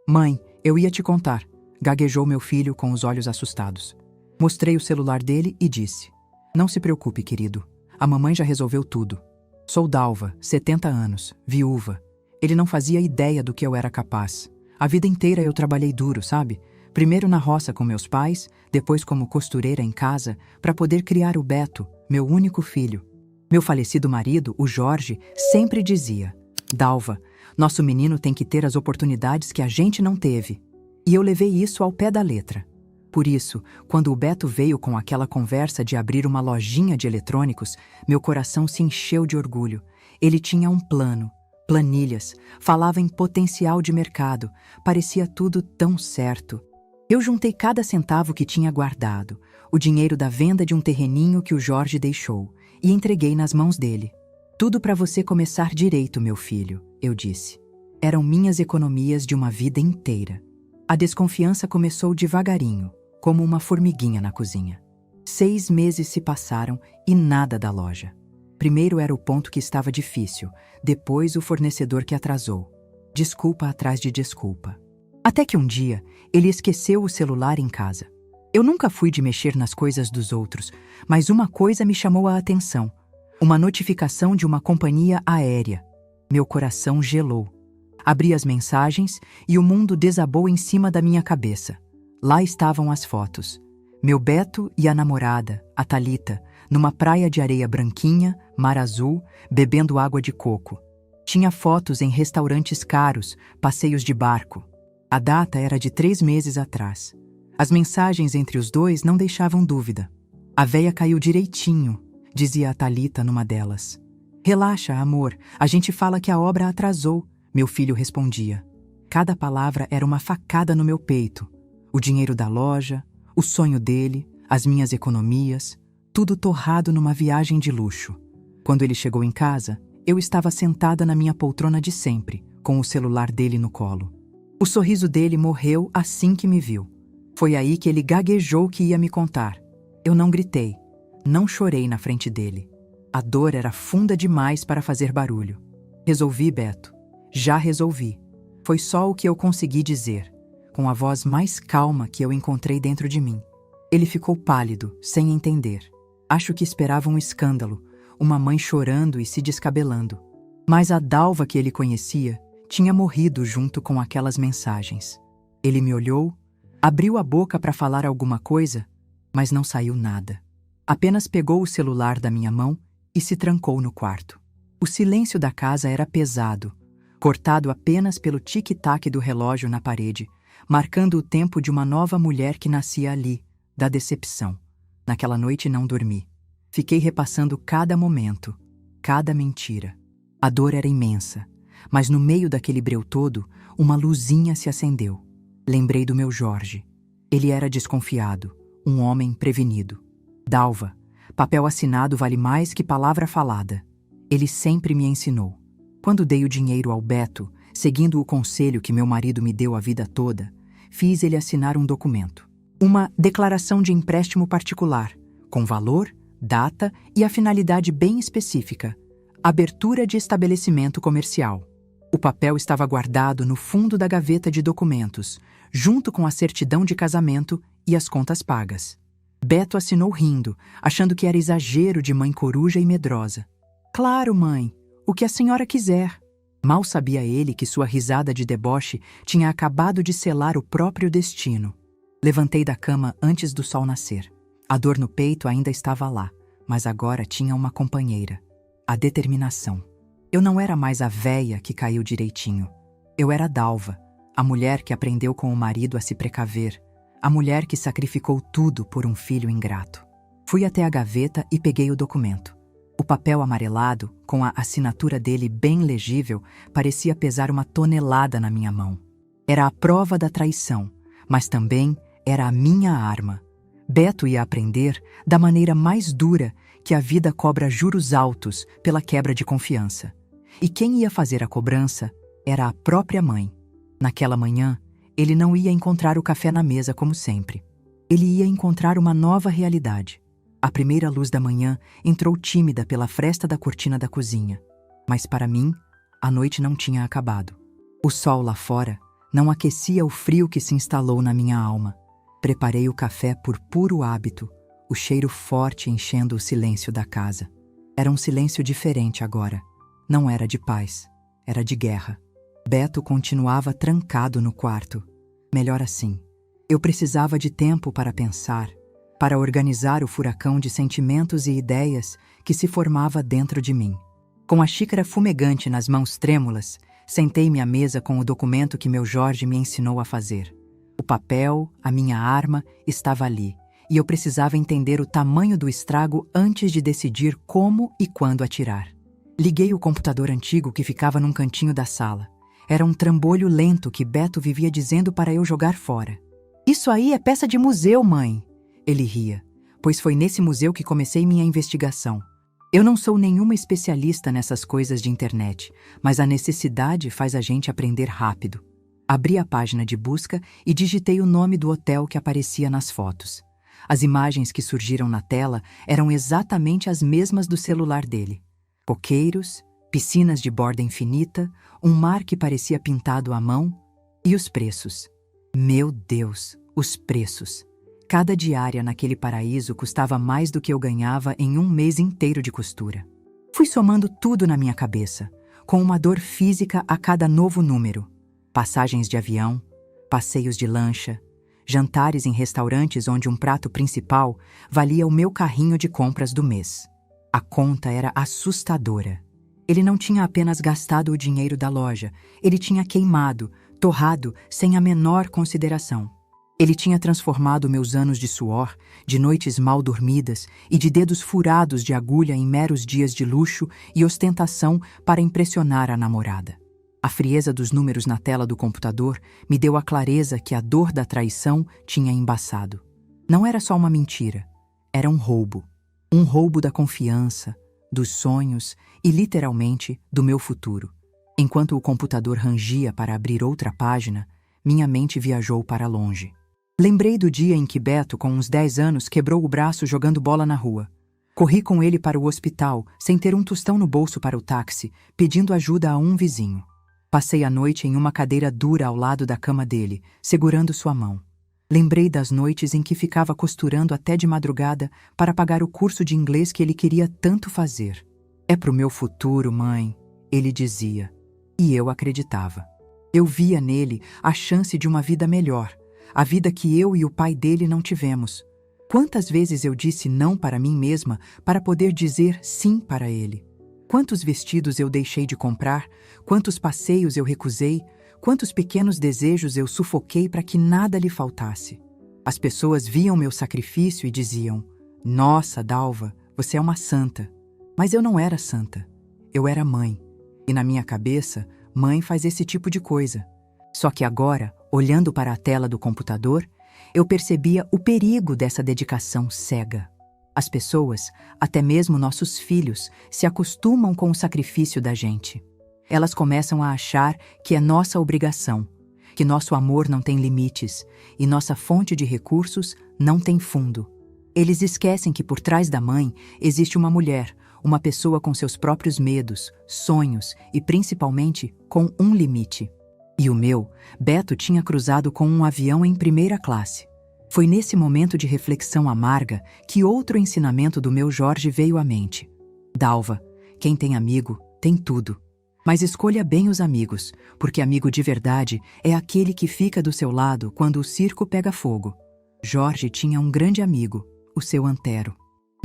Mãe, eu ia te contar, gaguejou meu filho com os olhos assustados. Mostrei o celular dele e disse: Não se preocupe, querido. A mamãe já resolveu tudo. Sou Dalva, 70 anos, viúva. Ele não fazia ideia do que eu era capaz. A vida inteira eu trabalhei duro, sabe? Primeiro na roça com meus pais, depois como costureira em casa, para poder criar o Beto, meu único filho. Meu falecido marido, o Jorge, sempre dizia: Dalva, nosso menino tem que ter as oportunidades que a gente não teve. E eu levei isso ao pé da letra. Por isso, quando o Beto veio com aquela conversa de abrir uma lojinha de eletrônicos, meu coração se encheu de orgulho. Ele tinha um plano, planilhas, falava em potencial de mercado, parecia tudo tão certo. Eu juntei cada centavo que tinha guardado, o dinheiro da venda de um terreninho que o Jorge deixou, e entreguei nas mãos dele. Tudo para você começar direito, meu filho, eu disse. Eram minhas economias de uma vida inteira. A desconfiança começou devagarinho, como uma formiguinha na cozinha. 6 meses se passaram e nada da loja. Primeiro era o ponto que estava difícil, depois o fornecedor que atrasou. Desculpa atrás de desculpa. Até que um dia, ele esqueceu o celular em casa. Eu nunca fui de mexer nas coisas dos outros, mas uma coisa me chamou a atenção. Uma notificação de uma companhia aérea. Meu coração gelou. Abri as mensagens e o mundo desabou em cima da minha cabeça. Lá estavam as fotos. Meu Beto e a namorada, a Thalita, numa praia de areia branquinha, mar azul, bebendo água de coco. Tinha fotos em restaurantes caros, passeios de barco. A data era de 3 meses atrás. As mensagens entre os dois não deixavam dúvida. A véia caiu direitinho, dizia a Thalita numa delas. Relaxa, amor, a gente fala que a obra atrasou, meu filho respondia. Cada palavra era uma facada no meu peito. O dinheiro da loja, o sonho dele, as minhas economias, tudo torrado numa viagem de luxo. Quando ele chegou em casa, eu estava sentada na minha poltrona de sempre, com o celular dele no colo. O sorriso dele morreu assim que me viu. Foi aí que ele gaguejou que ia me contar. Eu não gritei, não chorei na frente dele. A dor era funda demais para fazer barulho. Resolvi, Beto. Já resolvi. Foi só o que eu consegui dizer, com a voz mais calma que eu encontrei dentro de mim. Ele ficou pálido, sem entender. Acho que esperava um escândalo, uma mãe chorando e se descabelando. Mas a Dalva que ele conhecia tinha morrido junto com aquelas mensagens. Ele me olhou, abriu a boca para falar alguma coisa, mas não saiu nada. Apenas pegou o celular da minha mão e se trancou no quarto. O silêncio da casa era pesado, cortado apenas pelo tic-tac do relógio na parede, marcando o tempo de uma nova mulher que nascia ali, da decepção. Naquela noite não dormi. Fiquei repassando cada momento, cada mentira. A dor era imensa, mas no meio daquele breu todo, uma luzinha se acendeu. Lembrei do meu Jorge. Ele era desconfiado, um homem prevenido. Dalva, papel assinado vale mais que palavra falada. Ele sempre me ensinou. Quando dei o dinheiro ao Beto, seguindo o conselho que meu marido me deu a vida toda, fiz ele assinar um documento. Uma declaração de empréstimo particular, com valor, data e a finalidade bem específica: abertura de estabelecimento comercial. O papel estava guardado no fundo da gaveta de documentos, junto com a certidão de casamento e as contas pagas. Beto assinou rindo, achando que era exagero de mãe coruja e medrosa. Claro, mãe, o que a senhora quiser. Mal sabia ele que sua risada de deboche tinha acabado de selar o próprio destino. Levantei da cama antes do sol nascer. A dor no peito ainda estava lá, mas agora tinha uma companheira. A determinação. Eu não era mais a véia que caiu direitinho. Eu era Dalva, a mulher que aprendeu com o marido a se precaver, a mulher que sacrificou tudo por um filho ingrato. Fui até a gaveta e peguei o documento. O papel amarelado, com a assinatura dele bem legível, parecia pesar uma tonelada na minha mão. Era a prova da traição, mas também era a minha arma. Beto ia aprender, da maneira mais dura, que a vida cobra juros altos pela quebra de confiança. E quem ia fazer a cobrança era a própria mãe. Naquela manhã, ele não ia encontrar o café na mesa como sempre. Ele ia encontrar uma nova realidade. A primeira luz da manhã entrou tímida pela fresta da cortina da cozinha. Mas para mim, a noite não tinha acabado. O sol lá fora Não aquecia o frio que se instalou na minha alma. Preparei o café por puro hábito, o cheiro forte enchendo o silêncio da casa. Era um silêncio diferente agora. Não era de paz, era de guerra. Beto continuava trancado no quarto. Melhor assim. Eu precisava de tempo para pensar, para organizar o furacão de sentimentos e ideias que se formava dentro de mim. Com a xícara fumegante nas mãos trêmulas, sentei-me à mesa com o documento que meu Jorge me ensinou a fazer. O papel, a minha arma, estava ali, e eu precisava entender o tamanho do estrago antes de decidir como e quando atirar. Liguei o computador antigo que ficava num cantinho da sala. Era um trambolho lento que Beto vivia dizendo para eu jogar fora. "Isso aí é peça de museu, mãe!" Ele ria, pois foi nesse museu que comecei minha investigação. Eu não sou nenhuma especialista nessas coisas de internet, mas a necessidade faz a gente aprender rápido. Abri a página de busca e digitei o nome do hotel que aparecia nas fotos. As imagens que surgiram na tela eram exatamente as mesmas do celular dele. Coqueiros, piscinas de borda infinita, um mar que parecia pintado à mão e os preços. Meu Deus, os preços! Cada diária naquele paraíso custava mais do que eu ganhava em um mês inteiro de costura. Fui somando tudo na minha cabeça, com uma dor física a cada novo número. Passagens de avião, passeios de lancha, jantares em restaurantes onde um prato principal valia o meu carrinho de compras do mês. A conta era assustadora. Ele não tinha apenas gastado o dinheiro da loja, ele tinha queimado, torrado sem a menor consideração. Ele tinha transformado meus anos de suor, de noites mal dormidas e de dedos furados de agulha em meros dias de luxo e ostentação para impressionar a namorada. A frieza dos números na tela do computador me deu a clareza que a dor da traição tinha embaçado. Não era só uma mentira, era um roubo. Um roubo da confiança, dos sonhos e, literalmente, do meu futuro. Enquanto o computador rangia para abrir outra página, minha mente viajou para longe. Lembrei do dia em que Beto, com uns 10 anos, quebrou o braço jogando bola na rua. Corri com ele para o hospital, sem ter um tostão no bolso para o táxi, pedindo ajuda a um vizinho. Passei a noite em uma cadeira dura ao lado da cama dele, segurando sua mão. Lembrei das noites em que ficava costurando até de madrugada para pagar o curso de inglês que ele queria tanto fazer. "É pro meu futuro, mãe", ele dizia. E eu acreditava. Eu via nele a chance de uma vida melhor, a vida que eu e o pai dele não tivemos. Quantas vezes eu disse não para mim mesma para poder dizer sim para ele? Quantos vestidos eu deixei de comprar, quantos passeios eu recusei, quantos pequenos desejos eu sufoquei para que nada lhe faltasse. As pessoas viam meu sacrifício e diziam: "Nossa, Dalva, você é uma santa." Mas eu não era santa. Eu era mãe. E na minha cabeça, mãe faz esse tipo de coisa. Só que agora, olhando para a tela do computador, eu percebia o perigo dessa dedicação cega. As pessoas, até mesmo nossos filhos, se acostumam com o sacrifício da gente. Elas começam a achar que é nossa obrigação, que nosso amor não tem limites e nossa fonte de recursos não tem fundo. Eles esquecem que por trás da mãe existe uma mulher, uma pessoa com seus próprios medos, sonhos e, principalmente, com um limite. E o meu, Beto, tinha cruzado com um avião em primeira classe. Foi nesse momento de reflexão amarga que outro ensinamento do meu Jorge veio à mente. Dalva, quem tem amigo, tem tudo. Mas escolha bem os amigos, porque amigo de verdade é aquele que fica do seu lado quando o circo pega fogo. Jorge tinha um grande amigo, o seu Antero.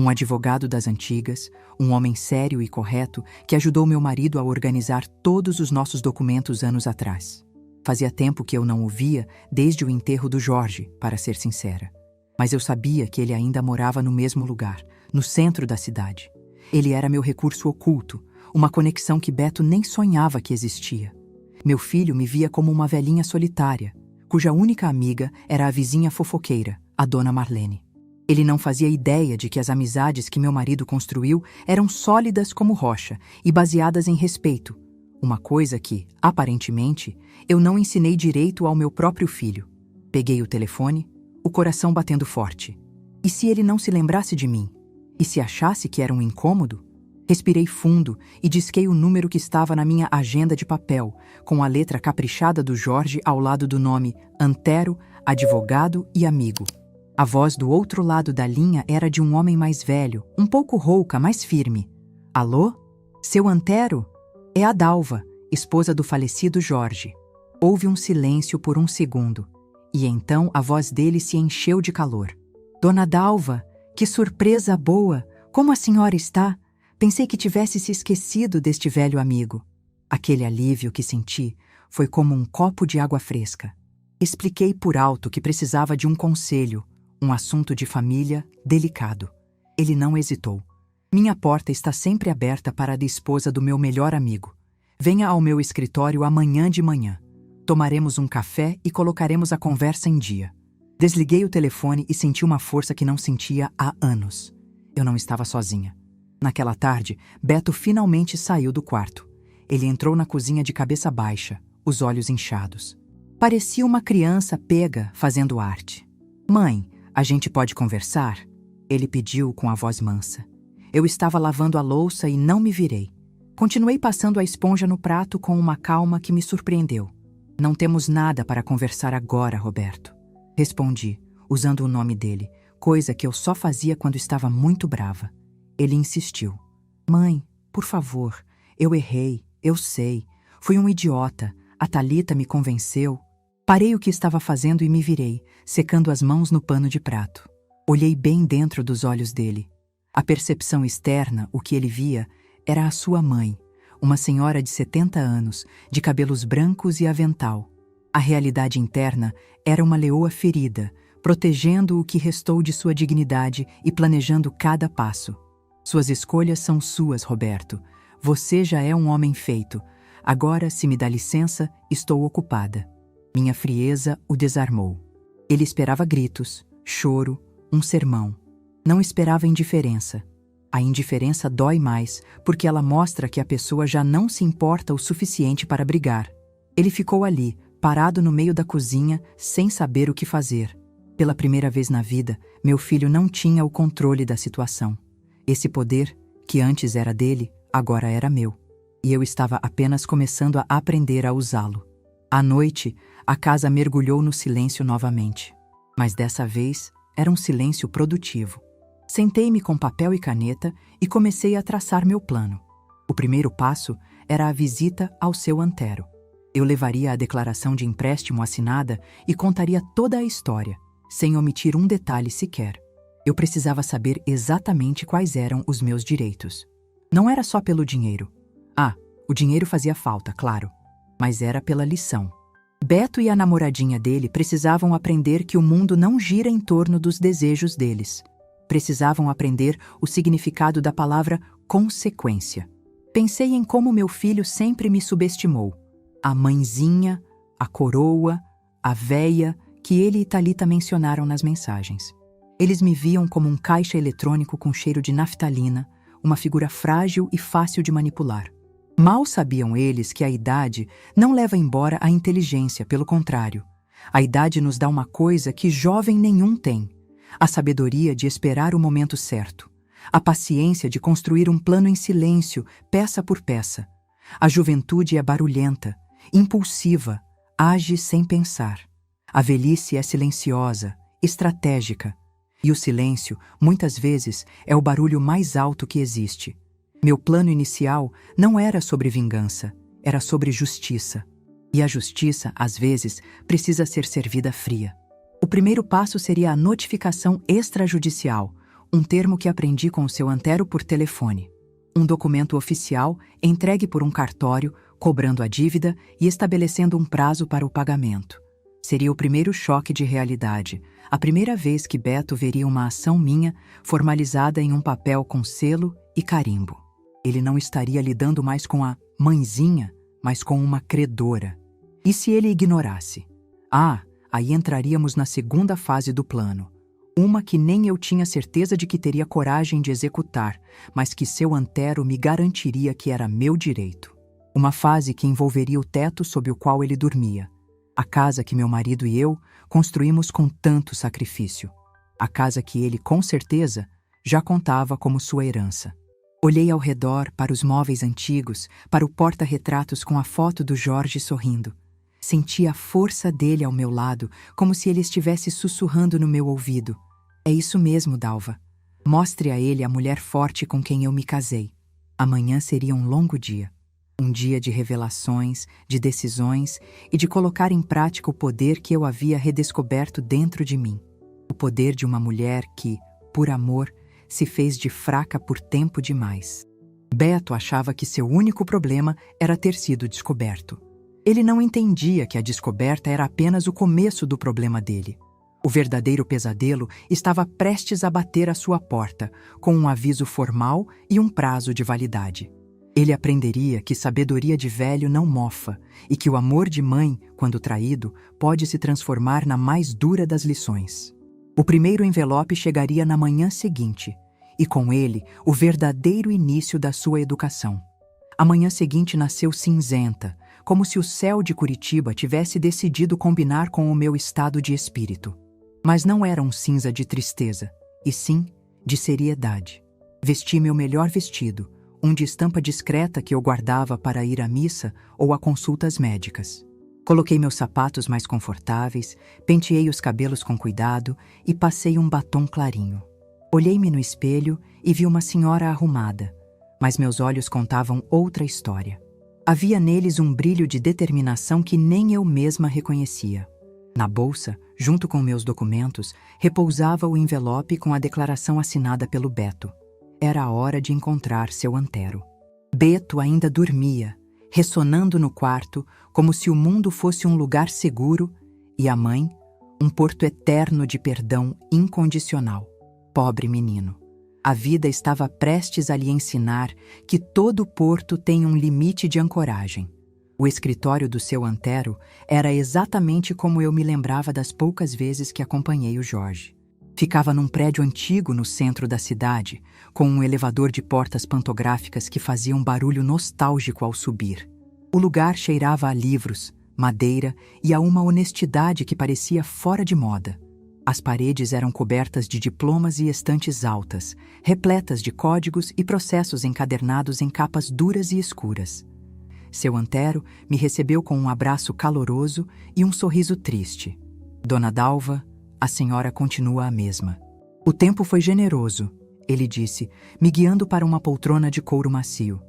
Um advogado das antigas, um homem sério e correto que ajudou meu marido a organizar todos os nossos documentos anos atrás. Fazia tempo que eu não o via desde o enterro do Jorge, para ser sincera. Mas eu sabia que ele ainda morava no mesmo lugar, no centro da cidade. Ele era meu recurso oculto, uma conexão que Beto nem sonhava que existia. Meu filho me via como uma velhinha solitária, cuja única amiga era a vizinha fofoqueira, a dona Marlene. Ele não fazia ideia de que as amizades que meu marido construiu eram sólidas como rocha e baseadas em respeito, uma coisa que, aparentemente, eu não ensinei direito ao meu próprio filho. Peguei o telefone, o coração batendo forte. E se ele não se lembrasse de mim? E se achasse que era um incômodo? Respirei fundo e disquei o número que estava na minha agenda de papel, com a letra caprichada do Jorge ao lado do nome Antero, advogado e amigo. A voz do outro lado da linha era de um homem mais velho, um pouco rouca, mas firme. Alô? Seu Antero? É a Dalva, esposa do falecido Jorge. Houve um silêncio por um segundo, e então a voz dele se encheu de calor. Dona Dalva, que surpresa boa! Como a senhora está? Pensei que tivesse se esquecido deste velho amigo. Aquele alívio que senti foi como um copo de água fresca. Expliquei por alto que precisava de um conselho, um assunto de família delicado. Ele não hesitou. Minha porta está sempre aberta para a esposa do meu melhor amigo. Venha ao meu escritório amanhã de manhã. Tomaremos um café e colocaremos a conversa em dia. Desliguei o telefone e senti uma força que não sentia há anos. Eu não estava sozinha. Naquela tarde, Beto finalmente saiu do quarto. Ele entrou na cozinha de cabeça baixa, os olhos inchados. Parecia uma criança pega fazendo arte. Mãe, a gente pode conversar? Ele pediu com a voz mansa. Eu estava lavando a louça e não me virei. Continuei passando a esponja no prato com uma calma que me surpreendeu. Não temos nada para conversar agora, Roberto. Respondi, usando o nome dele, coisa que eu só fazia quando estava muito brava. Ele insistiu. Mãe, por favor, eu errei, eu sei. Fui um idiota, a Thalita me convenceu. Parei o que estava fazendo e me virei, secando as mãos no pano de prato. Olhei bem dentro dos olhos dele. A percepção externa, o que ele via, era a sua mãe, uma senhora de 70 anos, de cabelos brancos e avental. A realidade interna era uma leoa ferida, protegendo o que restou de sua dignidade e planejando cada passo. Suas escolhas são suas, Roberto. Você já é um homem feito. Agora, se me dá licença, estou ocupada. Minha frieza o desarmou. Ele esperava gritos, choro, um sermão. Não esperava indiferença. A indiferença dói mais, porque ela mostra que a pessoa já não se importa o suficiente para brigar. Ele ficou ali, parado no meio da cozinha, sem saber o que fazer. Pela primeira vez na vida, meu filho não tinha o controle da situação. Esse poder, que antes era dele, agora era meu. E eu estava apenas começando a aprender a usá-lo. À noite, a casa mergulhou no silêncio novamente. Mas dessa vez, era um silêncio produtivo. Sentei-me com papel e caneta e comecei a traçar meu plano. O primeiro passo era a visita ao seu Antero. Eu levaria a declaração de empréstimo assinada e contaria toda a história, sem omitir um detalhe sequer. Eu precisava saber exatamente quais eram os meus direitos. Não era só pelo dinheiro. O dinheiro fazia falta, claro, mas era pela lição. Beto e a namoradinha dele precisavam aprender que o mundo não gira em torno dos desejos deles. Precisavam aprender o significado da palavra consequência. Pensei em como meu filho sempre me subestimou. A mãezinha, a coroa, a véia, que ele e Thalita mencionaram nas mensagens. Eles me viam como um caixa eletrônico com cheiro de naftalina, uma figura frágil e fácil de manipular. Mal sabiam eles que a idade não leva embora a inteligência, pelo contrário. A idade nos dá uma coisa que jovem nenhum tem: a sabedoria de esperar o momento certo, a paciência de construir um plano em silêncio, peça por peça. A juventude é barulhenta, impulsiva, age sem pensar. A velhice é silenciosa, estratégica. E o silêncio, muitas vezes, é o barulho mais alto que existe. Meu plano inicial não era sobre vingança, era sobre justiça. E a justiça, às vezes, precisa ser servida fria. O primeiro passo seria a notificação extrajudicial, um termo que aprendi com o seu Antero por telefone. Um documento oficial entregue por um cartório, cobrando a dívida e estabelecendo um prazo para o pagamento. Seria o primeiro choque de realidade, a primeira vez que Beto veria uma ação minha formalizada em um papel com selo e carimbo. Ele não estaria lidando mais com a mãezinha, mas com uma credora. E se ele ignorasse? Aí entraríamos na segunda fase do plano. Uma que nem eu tinha certeza de que teria coragem de executar, mas que seu Antero me garantiria que era meu direito. Uma fase que envolveria o teto sob o qual ele dormia. A casa que meu marido e eu construímos com tanto sacrifício. A casa que ele, com certeza, já contava como sua herança. Olhei ao redor para os móveis antigos, para o porta-retratos com a foto do Jorge sorrindo. Senti a força dele ao meu lado, como se ele estivesse sussurrando no meu ouvido. É isso mesmo, Dalva. Mostre a ele a mulher forte com quem eu me casei. Amanhã seria um longo dia. Um dia de revelações, de decisões e de colocar em prática o poder que eu havia redescoberto dentro de mim. O poder de uma mulher que, por amor, se fez de fraca por tempo demais. Beto achava que seu único problema era ter sido descoberto. Ele não entendia que a descoberta era apenas o começo do problema dele. O verdadeiro pesadelo estava prestes a bater à sua porta, com um aviso formal e um prazo de validade. Ele aprenderia que sabedoria de velho não mofa e que o amor de mãe, quando traído, pode se transformar na mais dura das lições. O primeiro envelope chegaria na manhã seguinte, e com ele, o verdadeiro início da sua educação. A manhã seguinte nasceu cinzenta, como se o céu de Curitiba tivesse decidido combinar com o meu estado de espírito. Mas não era um cinza de tristeza, e sim de seriedade. Vesti meu melhor vestido, um de estampa discreta que eu guardava para ir à missa ou a consultas médicas. Coloquei meus sapatos mais confortáveis, penteei os cabelos com cuidado e passei um batom clarinho. Olhei-me no espelho e vi uma senhora arrumada, mas meus olhos contavam outra história. Havia neles um brilho de determinação que nem eu mesma reconhecia. Na bolsa, junto com meus documentos, repousava o envelope com a declaração assinada pelo Beto. Era a hora de encontrar seu Antero. Beto ainda dormia, ressonando no quarto, como se o mundo fosse um lugar seguro e a mãe, um porto eterno de perdão incondicional. Pobre menino. A vida estava prestes a lhe ensinar que todo porto tem um limite de ancoragem. O escritório do seu Antero era exatamente como eu me lembrava das poucas vezes que acompanhei o Jorge. Ficava num prédio antigo no centro da cidade, com um elevador de portas pantográficas que fazia um barulho nostálgico ao subir. O lugar cheirava a livros, madeira e a uma honestidade que parecia fora de moda. As paredes eram cobertas de diplomas e estantes altas, repletas de códigos e processos encadernados em capas duras e escuras. Seu Antero me recebeu com um abraço caloroso e um sorriso triste. Dona Dalva, a senhora continua a mesma. O tempo foi generoso, ele disse, me guiando para uma poltrona de couro macio.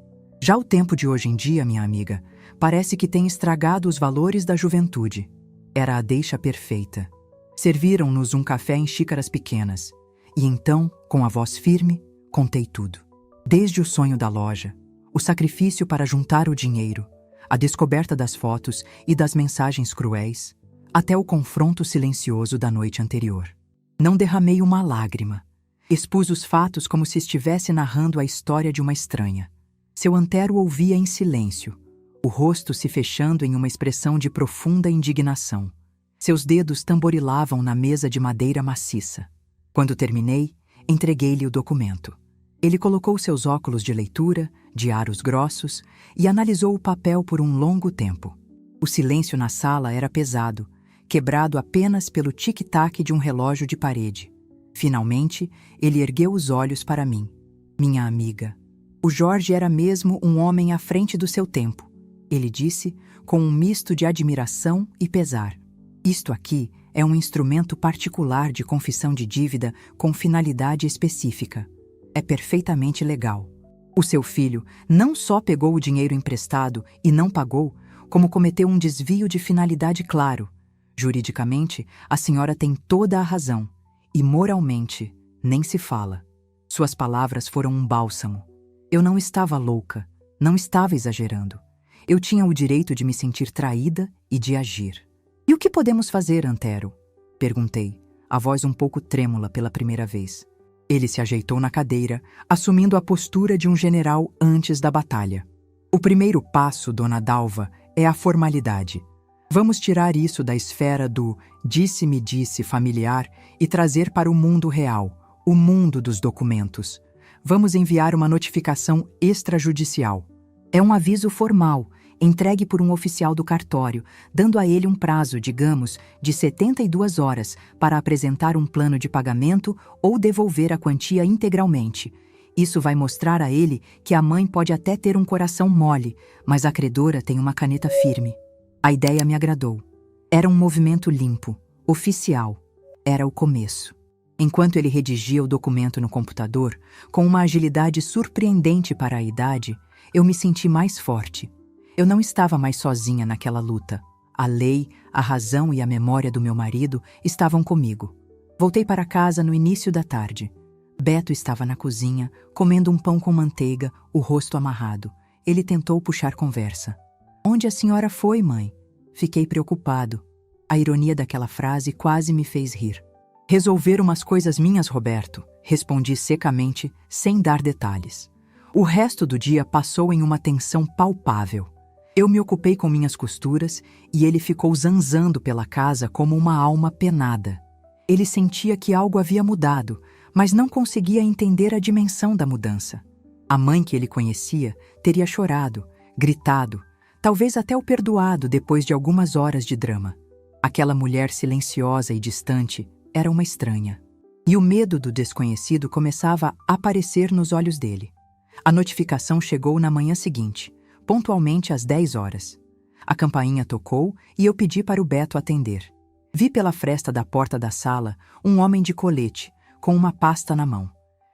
Já o tempo de hoje em dia, minha amiga, parece que tem estragado os valores da juventude. Era a deixa perfeita. Serviram-nos um café em xícaras pequenas. E então, com a voz firme, contei tudo. Desde o sonho da loja, o sacrifício para juntar o dinheiro, a descoberta das fotos e das mensagens cruéis, até o confronto silencioso da noite anterior. Não derramei uma lágrima. Expus os fatos como se estivesse narrando a história de uma estranha. Seu Antero ouvia em silêncio, o rosto se fechando em uma expressão de profunda indignação. Seus dedos tamborilavam na mesa de madeira maciça. Quando terminei, entreguei-lhe o documento. Ele colocou seus óculos de leitura, de aros grossos, e analisou o papel por um longo tempo. O silêncio na sala era pesado, quebrado apenas pelo tic-tac de um relógio de parede. Finalmente, ele ergueu os olhos para mim. Minha amiga. O Jorge era mesmo um homem à frente do seu tempo, ele disse, com um misto de admiração e pesar. Isto aqui é um instrumento particular de confissão de dívida com finalidade específica. É perfeitamente legal. O seu filho não só pegou o dinheiro emprestado e não pagou, como cometeu um desvio de finalidade claro. Juridicamente, a senhora tem toda a razão. E moralmente, nem se fala. Suas palavras foram um bálsamo. Eu não estava louca, não estava exagerando. Eu tinha o direito de me sentir traída e de agir. E o que podemos fazer, Antero? Perguntei, a voz um pouco trêmula pela primeira vez. Ele se ajeitou na cadeira, assumindo a postura de um general antes da batalha. O primeiro passo, Dona Dalva, é a formalidade. Vamos tirar isso da esfera do disse-me-disse familiar e trazer para o mundo real, o mundo dos documentos. Vamos enviar uma notificação extrajudicial. É um aviso formal, entregue por um oficial do cartório, dando a ele um prazo, digamos, de 72 horas para apresentar um plano de pagamento ou devolver a quantia integralmente. Isso vai mostrar a ele que a mãe pode até ter um coração mole, mas a credora tem uma caneta firme. A ideia me agradou. Era um movimento limpo, oficial. Era o começo. Enquanto ele redigia o documento no computador, com uma agilidade surpreendente para a idade, eu me senti mais forte. Eu não estava mais sozinha naquela luta. A lei, a razão e a memória do meu marido estavam comigo. Voltei para casa no início da tarde. Beto estava na cozinha, comendo um pão com manteiga, o rosto amarrado. Ele tentou puxar conversa. "Onde a senhora foi, mãe?" Fiquei preocupado. A ironia daquela frase quase me fez rir. "Resolver umas coisas minhas, Roberto", respondi secamente, sem dar detalhes. O resto do dia passou em uma tensão palpável. Eu me ocupei com minhas costuras e ele ficou zanzando pela casa como uma alma penada. Ele sentia que algo havia mudado, mas não conseguia entender a dimensão da mudança. A mãe que ele conhecia teria chorado, gritado, talvez até o perdoado depois de algumas horas de drama. Aquela mulher silenciosa e distante era uma estranha. E o medo do desconhecido começava a aparecer nos olhos dele. A notificação chegou na manhã seguinte, pontualmente às 10 horas. A campainha tocou e eu pedi para o Beto atender. Vi pela fresta da porta da sala um homem de colete, com uma pasta na mão.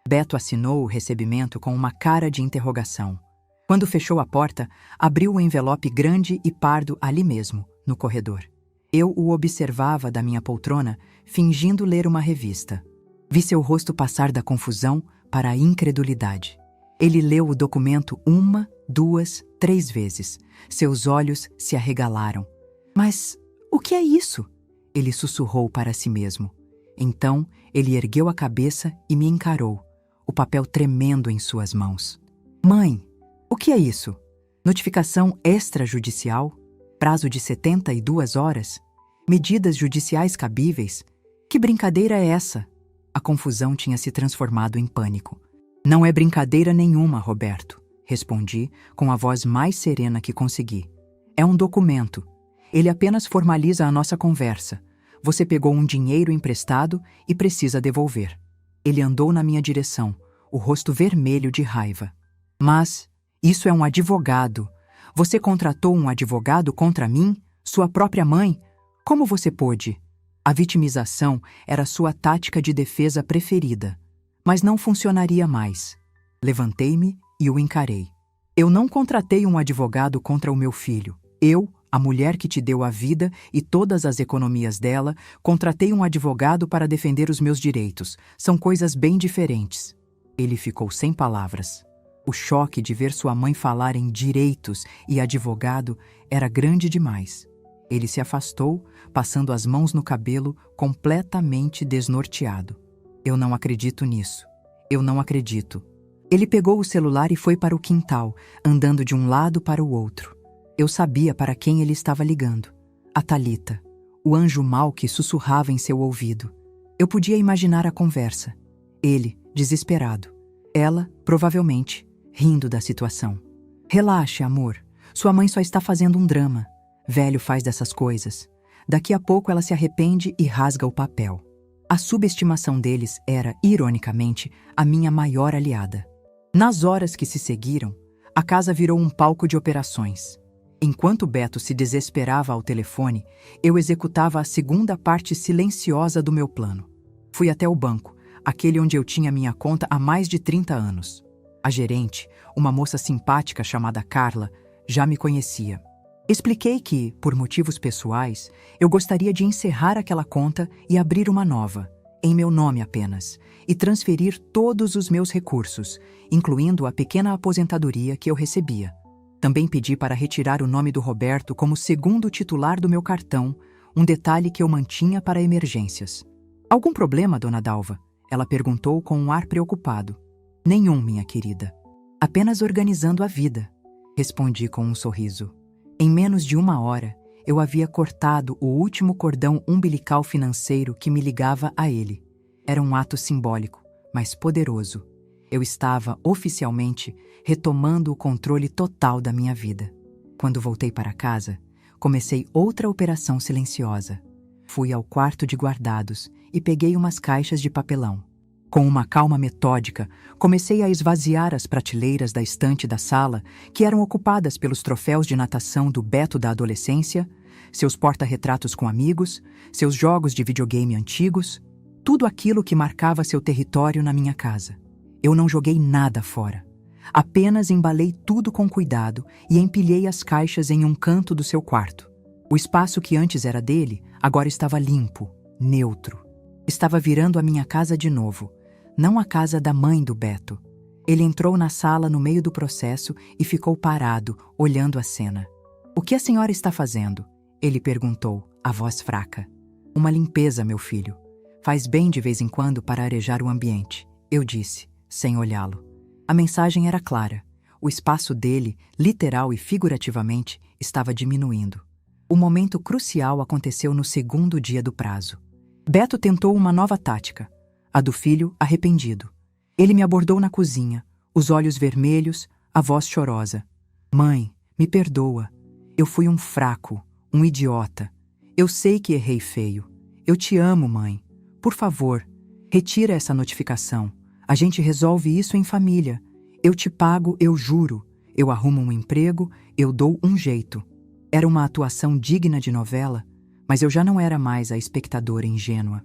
Beto assinou o recebimento com uma cara de interrogação. Quando fechou a porta, abriu o envelope grande e pardo ali mesmo, no corredor. Eu o observava da minha poltrona, fingindo ler uma revista. Vi seu rosto passar da confusão para a incredulidade. Ele leu o documento 1, 2, 3 vezes. Seus olhos se arregalaram. "Mas o que é isso?" Ele sussurrou para si mesmo. Então, ele ergueu a cabeça e me encarou, o papel tremendo em suas mãos. "Mãe, o que é isso? Notificação extrajudicial? Prazo de 72 horas? Medidas judiciais cabíveis? Que brincadeira é essa?" A confusão tinha se transformado em pânico. "Não é brincadeira nenhuma, Roberto", respondi com a voz mais serena que consegui. "É um documento. Ele apenas formaliza a nossa conversa. Você pegou um dinheiro emprestado e precisa devolver." Ele andou na minha direção, o rosto vermelho de raiva. "Mas isso é um advogado. Você contratou um advogado contra mim? Sua própria mãe? Como você pôde?" A vitimização era sua tática de defesa preferida, mas não funcionaria mais. Levantei-me e o encarei. "Eu não contratei um advogado contra o meu filho. Eu, a mulher que te deu a vida e todas as economias dela, contratei um advogado para defender os meus direitos. São coisas bem diferentes." Ele ficou sem palavras. O choque de ver sua mãe falar em direitos e advogado era grande demais. Ele se afastou, passando as mãos no cabelo, completamente desnorteado. "Eu não acredito nisso. Eu não acredito." Ele pegou o celular e foi para o quintal, andando de um lado para o outro. Eu sabia para quem ele estava ligando. A Thalita, o anjo mau que sussurrava em seu ouvido. Eu podia imaginar a conversa. Ele, desesperado. Ela, provavelmente, rindo da situação. "Relaxe, amor. Sua mãe só está fazendo um drama. Velho faz dessas coisas. Daqui a pouco ela se arrepende e rasga o papel." A subestimação deles era, ironicamente, a minha maior aliada. Nas horas que se seguiram, a casa virou um palco de operações. Enquanto Beto se desesperava ao telefone, eu executava a segunda parte silenciosa do meu plano. Fui até o banco, aquele onde eu tinha minha conta há mais de 30 anos. A gerente, uma moça simpática chamada Carla, já me conhecia. Expliquei que, por motivos pessoais, eu gostaria de encerrar aquela conta e abrir uma nova, em meu nome apenas, e transferir todos os meus recursos, incluindo a pequena aposentadoria que eu recebia. Também pedi para retirar o nome do Roberto como segundo titular do meu cartão, um detalhe que eu mantinha para emergências. "Algum problema, dona Dalva?" ela perguntou com um ar preocupado. "Nenhum, minha querida. Apenas organizando a vida", respondi com um sorriso. Em menos de 1 hora, eu havia cortado o último cordão umbilical financeiro que me ligava a ele. Era um ato simbólico, mas poderoso. Eu estava, oficialmente, retomando o controle total da minha vida. Quando voltei para casa, comecei outra operação silenciosa. Fui ao quarto de guardados e peguei umas caixas de papelão. Com uma calma metódica, comecei a esvaziar as prateleiras da estante da sala, que eram ocupadas pelos troféus de natação do Beto da adolescência, seus porta-retratos com amigos, seus jogos de videogame antigos, tudo aquilo que marcava seu território na minha casa. Eu não joguei nada fora. Apenas embalei tudo com cuidado e empilhei as caixas em um canto do seu quarto. O espaço que antes era dele, agora estava limpo, neutro. Estava virando a minha casa de novo, não a casa da mãe do Beto. Ele entrou na sala no meio do processo e ficou parado, olhando a cena. "O que a senhora está fazendo?" Ele perguntou, a voz fraca. "Uma limpeza, meu filho. Faz bem de vez em quando para arejar o ambiente", eu disse, sem olhá-lo. A mensagem era clara. O espaço dele, literal e figurativamente, estava diminuindo. O momento crucial aconteceu no segundo dia do prazo. Beto tentou uma nova tática, a do filho arrependido. Ele me abordou na cozinha, os olhos vermelhos, a voz chorosa. "Mãe, me perdoa. Eu fui um fraco, um idiota. Eu sei que errei feio. Eu te amo, mãe. Por favor, retira essa notificação. A gente resolve isso em família. Eu te pago, eu juro. Eu arrumo um emprego, eu dou um jeito." Era uma atuação digna de novela, mas eu já não era mais a espectadora ingênua.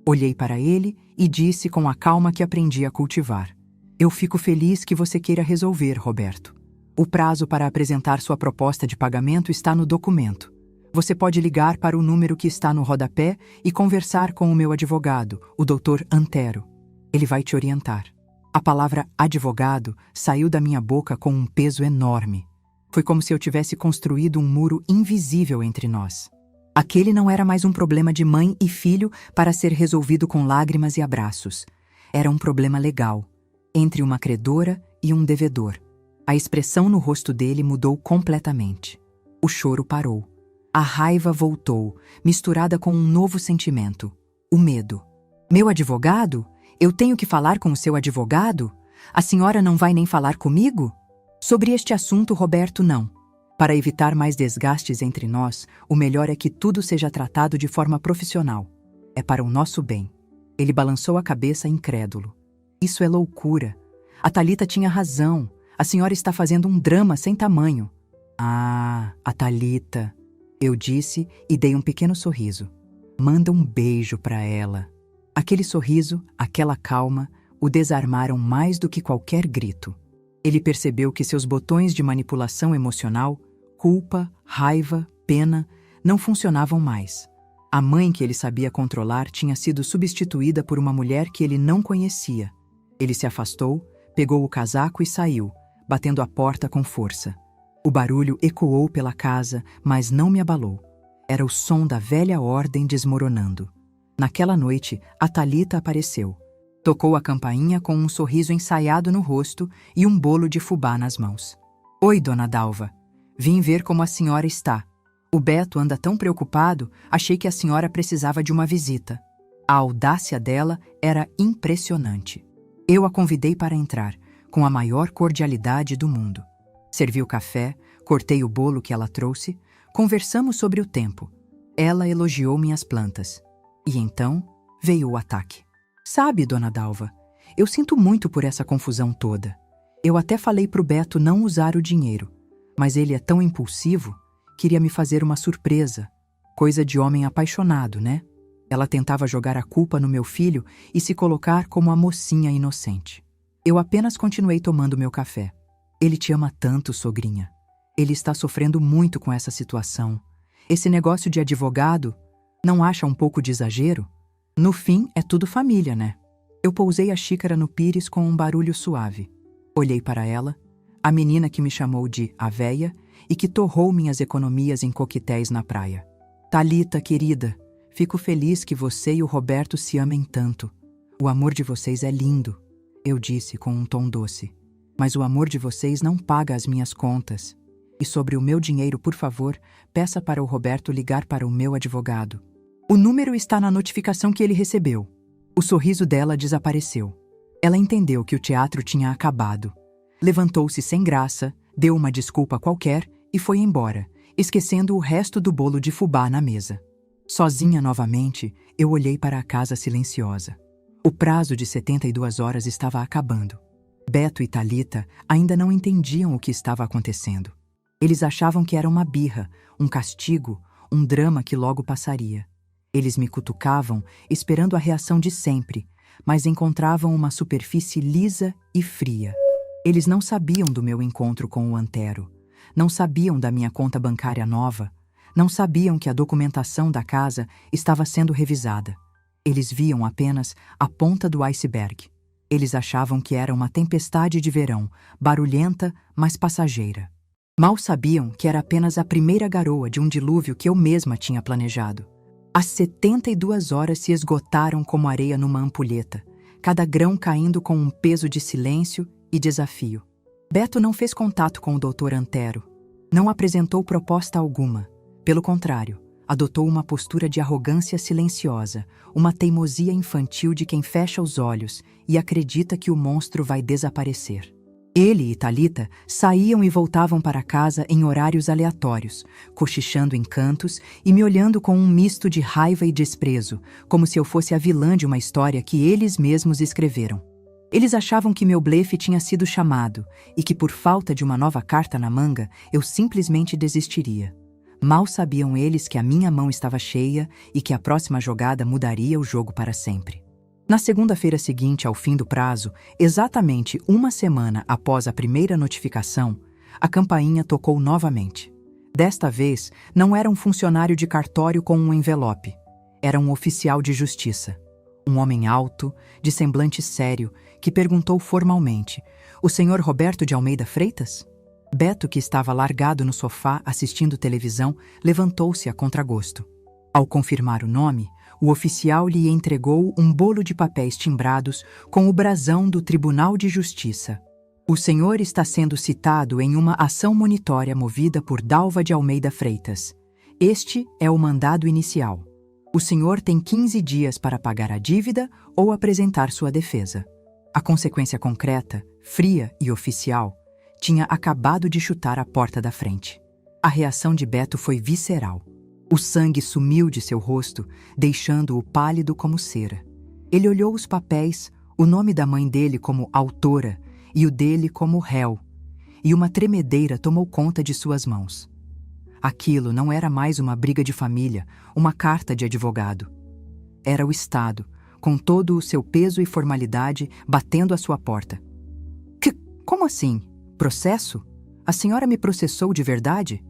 Olhei para ele e disse com a calma que aprendi a cultivar: "Eu fico feliz que você queira resolver, Roberto. O prazo para apresentar sua proposta de pagamento está no documento. Você pode ligar para o número que está no rodapé e conversar com o meu advogado, o Dr. Antero. Ele vai te orientar." A palavra advogado saiu da minha boca com um peso enorme. Foi como se eu tivesse construído um muro invisível entre nós. Aquele não era mais um problema de mãe e filho para ser resolvido com lágrimas e abraços. Era um problema legal, entre uma credora e um devedor. A expressão no rosto dele mudou completamente. O choro parou. A raiva voltou, misturada com um novo sentimento: o medo. "Meu advogado? Eu tenho que falar com o seu advogado? A senhora não vai nem falar comigo?" "Sobre este assunto, Roberto, não. Para evitar mais desgastes entre nós, o melhor é que tudo seja tratado de forma profissional. É para o nosso bem." Ele balançou a cabeça incrédulo. "Isso é loucura. A Thalita tinha razão. A senhora está fazendo um drama sem tamanho." "Ah, a Thalita," eu disse e dei um pequeno sorriso. "Manda um beijo para ela." Aquele sorriso, aquela calma, o desarmaram mais do que qualquer grito. Ele percebeu que seus botões de manipulação emocional, culpa, raiva, pena, não funcionavam mais. A mãe que ele sabia controlar tinha sido substituída por uma mulher que ele não conhecia. Ele se afastou, pegou o casaco e saiu, batendo a porta com força. O barulho ecoou pela casa, mas não me abalou. Era o som da velha ordem desmoronando. Naquela noite, a Thalita apareceu. Tocou a campainha com um sorriso ensaiado no rosto e um bolo de fubá nas mãos. "Oi, dona Dalva. Vim ver como a senhora está. O Beto anda tão preocupado, achei que a senhora precisava de uma visita." A audácia dela era impressionante. Eu a convidei para entrar, com a maior cordialidade do mundo. Servi o café, cortei o bolo que ela trouxe, conversamos sobre o tempo. Ela elogiou minhas plantas. E então veio o ataque. "Sabe, dona Dalva, eu sinto muito por essa confusão toda. Eu até falei pro Beto não usar o dinheiro, mas ele é tão impulsivo, queria me fazer uma surpresa. Coisa de homem apaixonado, né?" Ela tentava jogar a culpa no meu filho e se colocar como a mocinha inocente. Eu apenas continuei tomando meu café. "Ele te ama tanto, sogrinha. Ele está sofrendo muito com essa situação. Esse negócio de advogado, não acha um pouco de exagero? No fim, é tudo família, né?" Eu pousei a xícara no pires com um barulho suave. Olhei para ela, a menina que me chamou de a véia e que torrou minhas economias em coquetéis na praia. "Thalita, querida, fico feliz que você e o Roberto se amem tanto. O amor de vocês é lindo", eu disse com um tom doce. "Mas o amor de vocês não paga as minhas contas. E sobre o meu dinheiro, por favor, peça para o Roberto ligar para o meu advogado. O número está na notificação que ele recebeu." O sorriso dela desapareceu. Ela entendeu que o teatro tinha acabado. Levantou-se sem graça, deu uma desculpa qualquer e foi embora, esquecendo o resto do bolo de fubá na mesa. Sozinha novamente, eu olhei para a casa silenciosa. O prazo de 72 horas estava acabando. Beto e Thalita ainda não entendiam o que estava acontecendo. Eles achavam que era uma birra, um castigo, um drama que logo passaria. Eles me cutucavam, esperando a reação de sempre, mas encontravam uma superfície lisa e fria. Eles não sabiam do meu encontro com o Antero, não sabiam da minha conta bancária nova, não sabiam que a documentação da casa estava sendo revisada. Eles viam apenas a ponta do iceberg. Eles achavam que era uma tempestade de verão, barulhenta, mas passageira. Mal sabiam que era apenas a primeira garoa de um dilúvio que eu mesma tinha planejado. As 72 horas se esgotaram como areia numa ampulheta, cada grão caindo com um peso de silêncio e desafio. Beto não fez contato com o Dr. Antero. Não apresentou proposta alguma. Pelo contrário, adotou uma postura de arrogância silenciosa, uma teimosia infantil de quem fecha os olhos e acredita que o monstro vai desaparecer. Ele e Thalita saíam e voltavam para casa em horários aleatórios, cochichando em cantos e me olhando com um misto de raiva e desprezo, como se eu fosse a vilã de uma história que eles mesmos escreveram. Eles achavam que meu blefe tinha sido chamado e que, por falta de uma nova carta na manga, eu simplesmente desistiria. Mal sabiam eles que a minha mão estava cheia e que a próxima jogada mudaria o jogo para sempre. Na segunda-feira seguinte ao fim do prazo, exatamente uma semana após a primeira notificação, a campainha tocou novamente. Desta vez, não era um funcionário de cartório com um envelope. Era um oficial de justiça. Um homem alto, de semblante sério, que perguntou formalmente: "O senhor Roberto de Almeida Freitas?" Beto, que estava largado no sofá assistindo televisão, levantou-se a contragosto. Ao confirmar o nome, o oficial lhe entregou um bolo de papéis timbrados com o brasão do Tribunal de Justiça. "O senhor está sendo citado em uma ação monitória movida por Dalva de Almeida Freitas. Este é o mandado inicial. O senhor tem 15 dias para pagar a dívida ou apresentar sua defesa." A consequência concreta, fria e oficial, tinha acabado de chutar a porta da frente. A reação de Beto foi visceral. O sangue sumiu de seu rosto, deixando-o pálido como cera. Ele olhou os papéis, o nome da mãe dele como autora e o dele como réu, e uma tremedeira tomou conta de suas mãos. Aquilo não era mais uma briga de família, uma carta de advogado. Era o Estado, com todo o seu peso e formalidade, batendo à sua porta. Como assim? Processo? A senhora me processou de verdade?"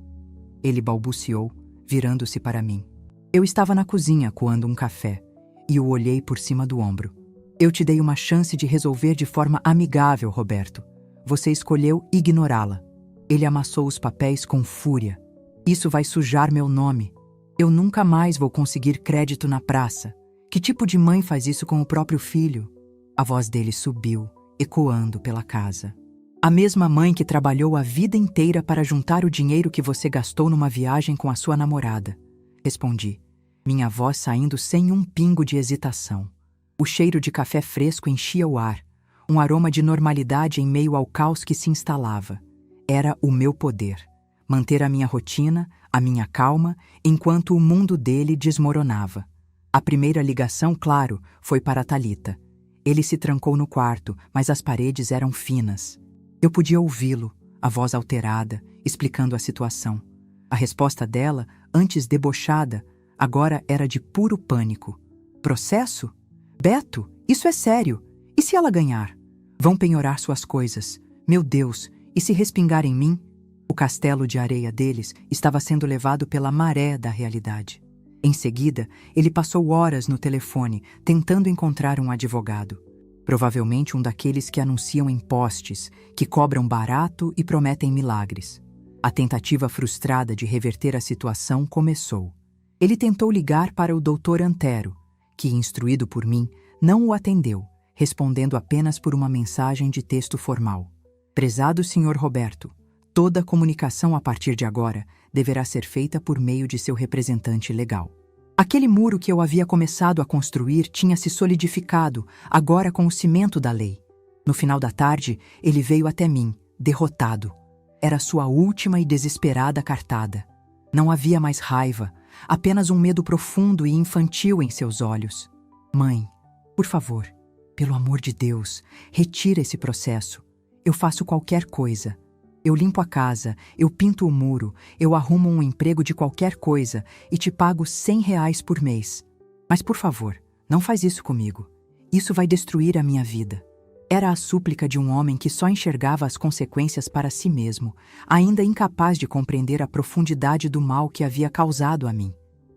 Ele balbuciou, virando-se para mim. Eu estava na cozinha coando um café e o olhei por cima do ombro. "Eu te dei uma chance de resolver de forma amigável, Roberto. Você escolheu ignorá-la." Ele amassou os papéis com fúria. "Isso vai sujar meu nome. Eu nunca mais vou conseguir crédito na praça. Que tipo de mãe faz isso com o próprio filho?" A voz dele subiu, ecoando pela casa. "A mesma mãe que trabalhou a vida inteira para juntar o dinheiro que você gastou numa viagem com a sua namorada." Respondi, minha voz saindo sem um pingo de hesitação. O cheiro de café fresco enchia o ar, um aroma de normalidade em meio ao caos que se instalava. Era o meu poder, manter a minha rotina, a minha calma, enquanto o mundo dele desmoronava. A primeira ligação, claro, foi para Thalita. Ele se trancou no quarto, mas as paredes eram finas. Eu podia ouvi-lo, a voz alterada, explicando a situação. A resposta dela, antes debochada, agora era de puro pânico. "Processo? Beto, isso é sério. E se ela ganhar? Vão penhorar suas coisas. Meu Deus, e se respingar em mim?" O castelo de areia deles estava sendo levado pela maré da realidade. Em seguida, ele passou horas no telefone, tentando encontrar um advogado. Provavelmente um daqueles que anunciam em postes, que cobram barato e prometem milagres. A tentativa frustrada de reverter a situação começou. Ele tentou ligar para o Dr. Antero, que, instruído por mim, não o atendeu, respondendo apenas por uma mensagem de texto formal. "Prezado Sr. Roberto, toda comunicação a partir de agora deverá ser feita por meio de seu representante legal." Aquele muro que eu havia começado a construir tinha se solidificado, agora com o cimento da lei. No final da tarde, ele veio até mim, derrotado. Era sua última e desesperada cartada. Não havia mais raiva, apenas um medo profundo e infantil em seus olhos. "Mãe, por favor, Pelo amor de Deus, retira esse processo. Eu faço qualquer coisa. Eu limpo a casa, eu pinto o muro, eu arrumo um emprego de qualquer coisa e te pago R$ 100 por mês. Mas, por favor, não faz isso comigo. Isso vai destruir a minha vida. Era a súplica de um homem que só enxergava as consequências para si mesmo, ainda incapaz de compreender a profundidade do mal que havia causado a mim.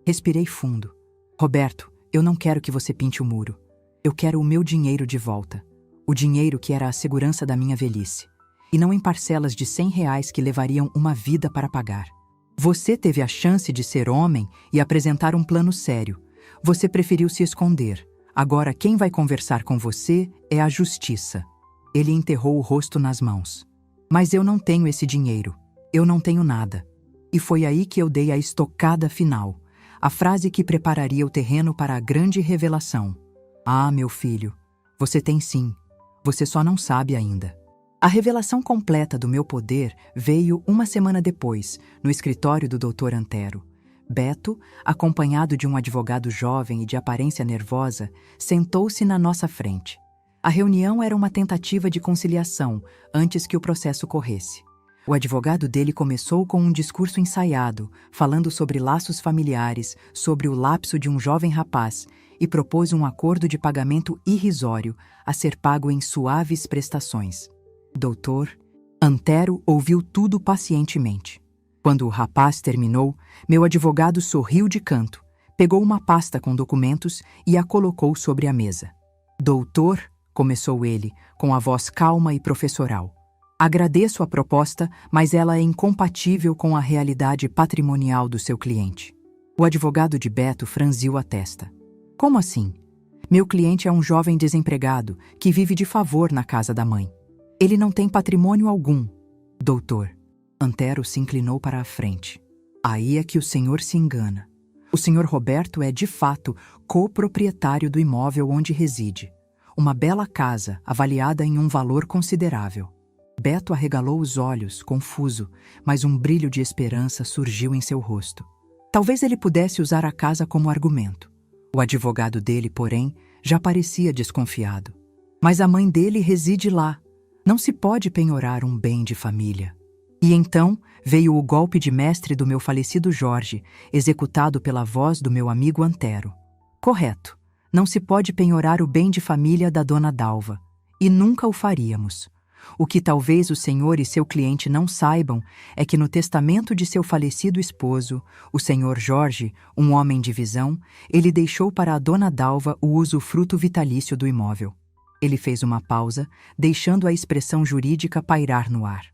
Respirei fundo. Roberto, eu não quero que você pinte o muro. Eu quero o meu dinheiro de volta. O dinheiro que era a segurança da minha velhice. E não em parcelas de R$ 100 que levariam uma vida para pagar. Você teve a chance de ser homem e apresentar um plano sério. Você preferiu se esconder. Agora quem vai conversar com você é a justiça. Ele enterrou o rosto nas mãos. Mas eu não tenho esse dinheiro. Eu não tenho nada. E foi aí que eu dei a estocada final. A frase que prepararia o terreno para a grande revelação. Ah, meu filho, você tem sim. Você só não sabe ainda. A revelação completa do meu poder veio uma semana depois, no escritório do Dr. Antero. Beto, acompanhado de um advogado jovem e de aparência nervosa, sentou-se na nossa frente. A reunião era uma tentativa de conciliação antes que o processo corresse. O advogado dele começou com um discurso ensaiado, falando sobre laços familiares, sobre o lapso de um jovem rapaz, e propôs um acordo de pagamento irrisório a ser pago em suaves prestações. Doutor Antero ouviu tudo pacientemente. Quando o rapaz terminou, meu advogado sorriu de canto, pegou uma pasta com documentos e a colocou sobre a mesa. Doutor, começou ele, com a voz calma e professoral. Agradeço a proposta, mas ela é incompatível com a realidade patrimonial do seu cliente. O advogado de Beto franziu a testa. Como assim? Meu cliente é um jovem desempregado que vive de favor na casa da mãe. Ele não tem patrimônio algum. Doutor. Antero se inclinou para a frente. Aí é que o senhor se engana. O senhor Roberto é, de fato, coproprietário do imóvel onde reside. Uma bela casa, avaliada em um valor considerável. Beto arregalou os olhos, confuso, mas um brilho de esperança surgiu em seu rosto. Talvez ele pudesse usar a casa como argumento. O advogado dele, porém, já parecia desconfiado. Mas a mãe dele reside lá. Não se pode penhorar um bem de família. E então veio o golpe de mestre do meu falecido Jorge, executado pela voz do meu amigo Antero. Correto. Não se pode penhorar o bem de família da dona Dalva. E nunca o faríamos. O que talvez o senhor e seu cliente não saibam é que no testamento de seu falecido esposo, o senhor Jorge, um homem de visão, ele deixou para a dona Dalva o usufruto vitalício do imóvel. Ele fez uma pausa, deixando a expressão jurídica pairar no ar.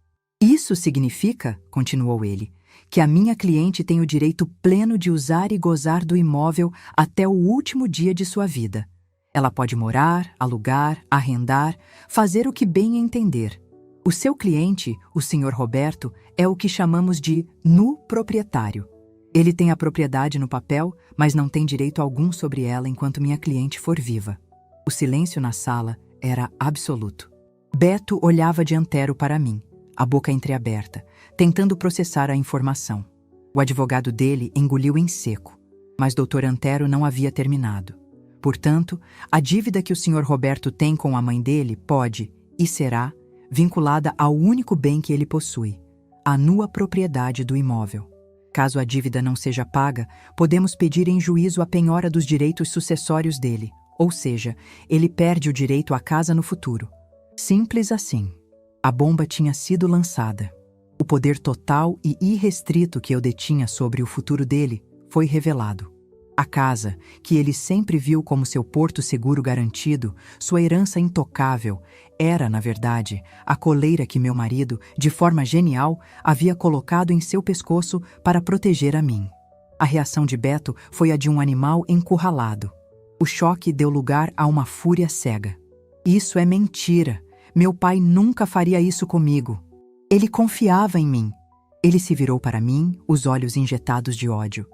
Isso significa, continuou ele, que a minha cliente tem o direito pleno de usar e gozar do imóvel até o último dia de sua vida. Ela pode morar, alugar, arrendar, fazer o que bem entender. O seu cliente, o senhor Roberto, é o que chamamos de nu-proprietário. Ele tem a propriedade no papel, mas não tem direito algum sobre ela enquanto minha cliente for viva. O silêncio na sala era absoluto. Beto olhava de Antero para mim, a boca entreaberta, tentando processar a informação. O advogado dele engoliu em seco, mas Dr. Antero não havia terminado. Portanto, a dívida que o Sr. Roberto tem com a mãe dele pode, e será, vinculada ao único bem que ele possui, a nua propriedade do imóvel. Caso a dívida não seja paga, podemos pedir em juízo a penhora dos direitos sucessórios dele, ou seja, ele perde o direito à casa no futuro. Simples assim. A bomba tinha sido lançada. O poder total e irrestrito que eu detinha sobre o futuro dele foi revelado. A casa, que ele sempre viu como seu porto seguro garantido, sua herança intocável, era, na verdade, a coleira que meu marido, de forma genial, havia colocado em seu pescoço para proteger a mim. A reação de Beto foi a de um animal encurralado. O choque deu lugar a uma fúria cega. Isso é mentira. Meu pai nunca faria isso comigo. Ele confiava em mim. Ele se virou para mim, os olhos injetados de ódio.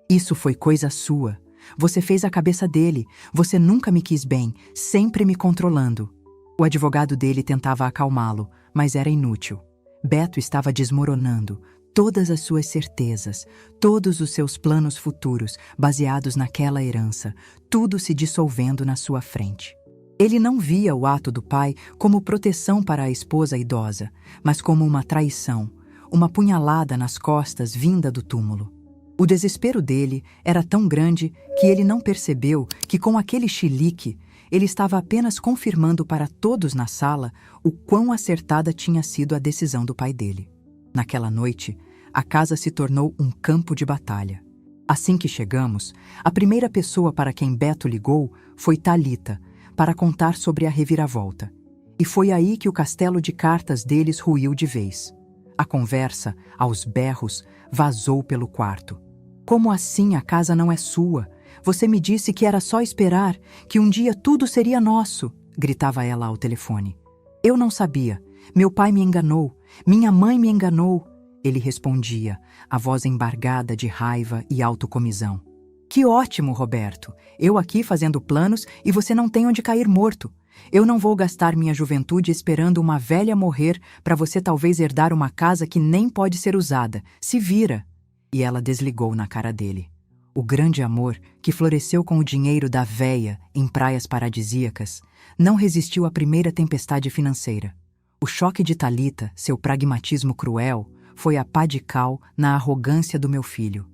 Isso foi coisa sua. Você fez a cabeça dele. Você nunca me quis bem, sempre me controlando. O advogado dele tentava acalmá-lo, mas era inútil. Beto estava desmoronando. Todas as suas certezas, todos os seus planos futuros, baseados naquela herança, tudo se dissolvendo na sua frente. Ele não via o ato do pai como proteção para a esposa idosa, mas como uma traição, uma punhalada nas costas vinda do túmulo. O desespero dele era tão grande que ele não percebeu que com aquele chilique ele estava apenas confirmando para todos na sala o quão acertada tinha sido a decisão do pai dele. Naquela noite, a casa se tornou um campo de batalha. Assim que chegamos, a primeira pessoa para quem Beto ligou foi Thalita, para contar sobre a reviravolta. E foi aí que o castelo de cartas deles ruiu de vez. A conversa, aos berros, vazou pelo quarto. Como assim a casa não é sua? Você me disse que era só esperar, que um dia tudo seria nosso, gritava ela ao telefone. Eu não sabia. Meu pai me enganou. Minha mãe me enganou. Ele respondia, a voz embargada de raiva e autocomisão. Que ótimo, Roberto. Eu aqui fazendo planos e você não tem onde cair morto. Eu não vou gastar minha juventude esperando uma velha morrer para você talvez herdar uma casa que nem pode ser usada. Se vira. E ela desligou na cara dele. O grande amor, que floresceu com o dinheiro da véia em praias paradisíacas, não resistiu à primeira tempestade financeira. O choque de Thalita, seu pragmatismo cruel, foi a pá de cal na arrogância do meu filho.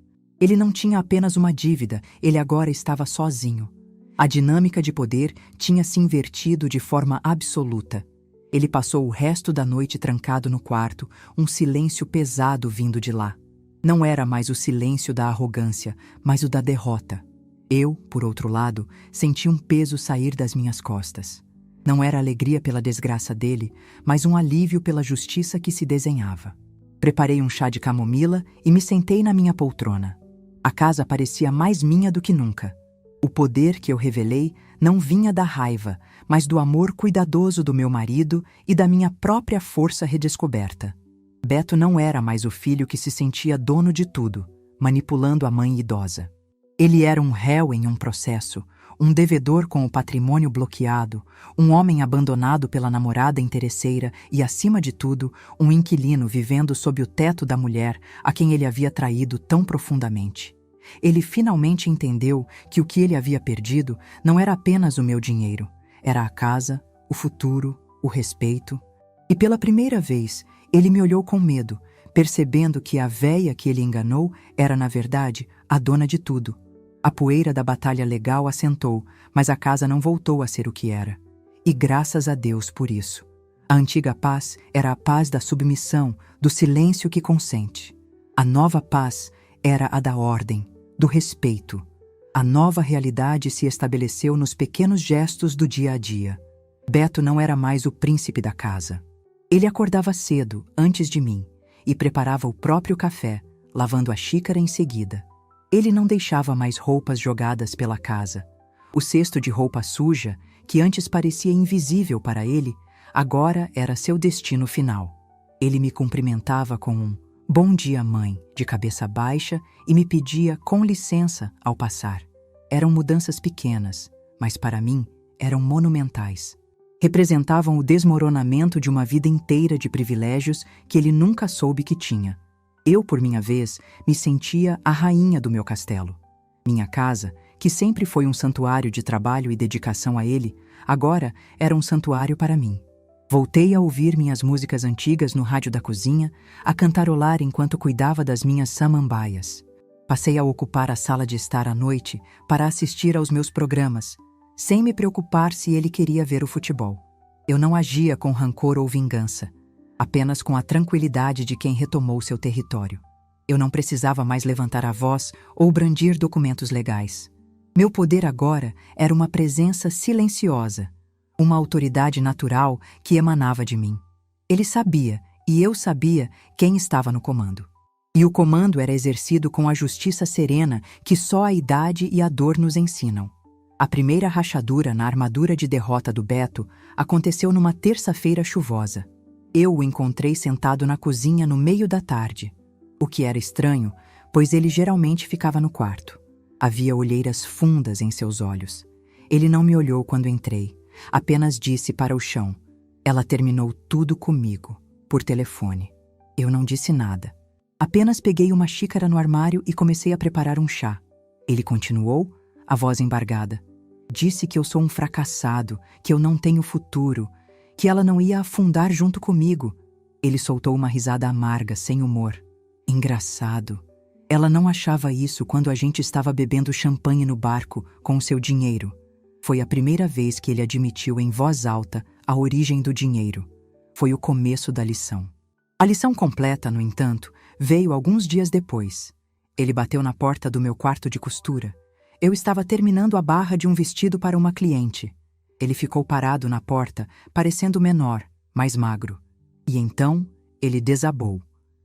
Ele não tinha apenas uma dívida, ele agora estava sozinho. A dinâmica de poder tinha se invertido de forma absoluta. Ele passou o resto da noite trancado no quarto, um silêncio pesado vindo de lá. Não era mais o silêncio da arrogância, mas o da derrota. Eu, por outro lado, senti um peso sair das minhas costas. Não era alegria pela desgraça dele, mas um alívio pela justiça que se desenhava. Preparei um chá de camomila e me sentei na minha poltrona. A casa parecia mais minha do que nunca. O poder que eu revelei não vinha da raiva, mas do amor cuidadoso do meu marido e da minha própria força redescoberta. Beto não era mais o filho que se sentia dono de tudo, manipulando a mãe idosa. Ele era um réu em um processo, um devedor com o patrimônio bloqueado, um homem abandonado pela namorada interesseira e, acima de tudo, um inquilino vivendo sob o teto da mulher a quem ele havia traído tão profundamente. Ele finalmente entendeu que o que ele havia perdido não era apenas o meu dinheiro, era a casa, o futuro, o respeito. E pela primeira vez, ele me olhou com medo, percebendo que a véia que ele enganou era, na verdade, a dona de tudo. A poeira da batalha legal assentou, mas a casa não voltou a ser o que era. E graças a Deus por isso. A antiga paz era a paz da submissão, do silêncio que consente. A nova paz era a da ordem, do respeito. A nova realidade se estabeleceu nos pequenos gestos do dia a dia. Beto não era mais o príncipe da casa. Ele acordava cedo, antes de mim, e preparava o próprio café, lavando a xícara em seguida. Ele não deixava mais roupas jogadas pela casa. O cesto de roupa suja, que antes parecia invisível para ele, agora era seu destino final. Ele me cumprimentava com um "Bom dia, mãe", de cabeça baixa e me pedia com licença ao passar. Eram mudanças pequenas, mas para mim eram monumentais. Representavam o desmoronamento de uma vida inteira de privilégios que ele nunca soube que tinha. Eu, por minha vez, me sentia a rainha do meu castelo. Minha casa, que sempre foi um santuário de trabalho e dedicação a ele, agora era um santuário para mim. Voltei a ouvir minhas músicas antigas no rádio da cozinha, a cantarolar enquanto cuidava das minhas samambaias. Passei a ocupar a sala de estar à noite para assistir aos meus programas, sem me preocupar se ele queria ver o futebol. Eu não agia com rancor ou vingança, apenas com a tranquilidade de quem retomou seu território. Eu não precisava mais levantar a voz ou brandir documentos legais. Meu poder agora era uma presença silenciosa, uma autoridade natural que emanava de mim. Ele sabia, e eu sabia, quem estava no comando. E o comando era exercido com a justiça serena que só a idade e a dor nos ensinam. A primeira rachadura na armadura de derrota do Beto aconteceu numa terça-feira chuvosa. Eu o encontrei sentado na cozinha no meio da tarde, o que era estranho, pois ele geralmente ficava no quarto. Havia olheiras fundas em seus olhos. Ele não me olhou quando entrei, apenas disse para o chão: "Ela terminou tudo comigo, por telefone." Eu não disse nada. Apenas peguei uma xícara no armário e comecei a preparar um chá. Ele continuou, a voz embargada: Disse que eu sou um fracassado, que eu não tenho futuro, que ela não ia afundar junto comigo. Ele soltou uma risada amarga, sem humor. Engraçado. Ela não achava isso quando a gente estava bebendo champanhe no barco com o seu dinheiro. Foi a primeira vez que ele admitiu em voz alta a origem do dinheiro. Foi o começo da lição. A lição completa, no entanto, veio alguns dias depois. Ele bateu na porta do meu quarto de costura. Eu estava terminando a barra de um vestido para uma cliente. Ele ficou parado na porta, parecendo menor, mais magro. E então, ele desabou.